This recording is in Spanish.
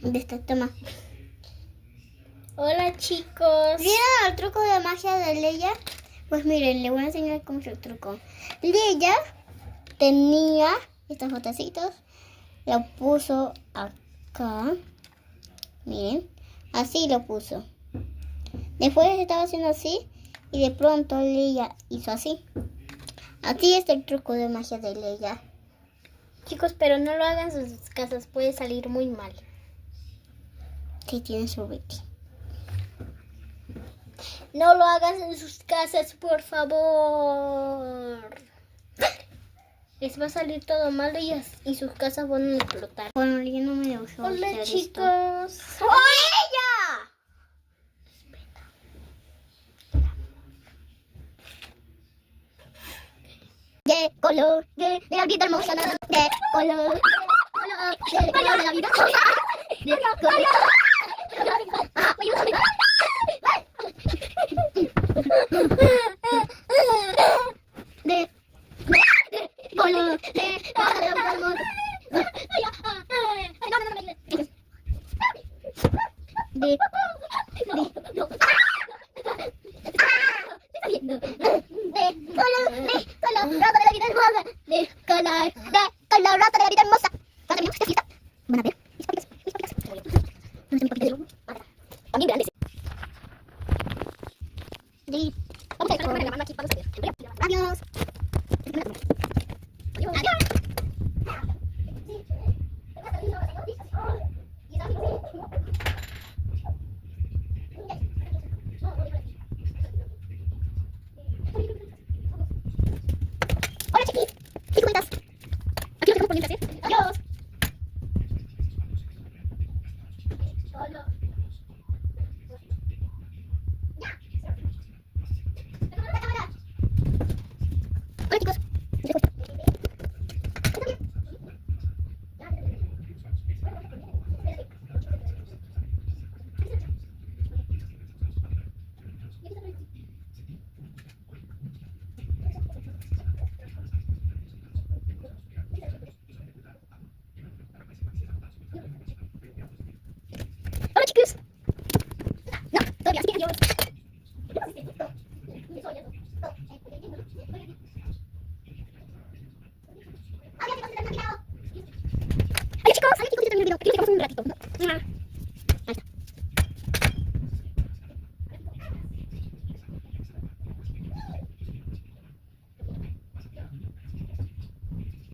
De esta, toma. Hola chicos. ¿Vieron el truco de magia de Leia? Pues miren, le voy a enseñar cómo es el truco. Leia tenía estos botecitos. Lo puso acá. Miren, así lo puso. Después estaba haciendo así y de pronto Leia hizo así. Así es el truco de magia de Leia. Chicos, pero no lo hagan en sus casas, puede salir muy mal. Sí, tiene su Betty. No lo hagan en sus casas, por favor. Les va a salir todo mal y sus casas van a explotar. Bueno, yo no me uso. Hola chicos. ¡Leia! De color, de la vida hermosa, de color, de color de la vida hermosa, de color. De color, de la vida hermosa. Adiós. Hola chiquis, ¿qué cuentas? Aquí nos dejamos pendientes, ¿eh? Adiós. Hola chicos. Hola chicos. No, todavía sí, adiós. Hola chicos, yo también me olvido. Aquí nos quedamos un ratito.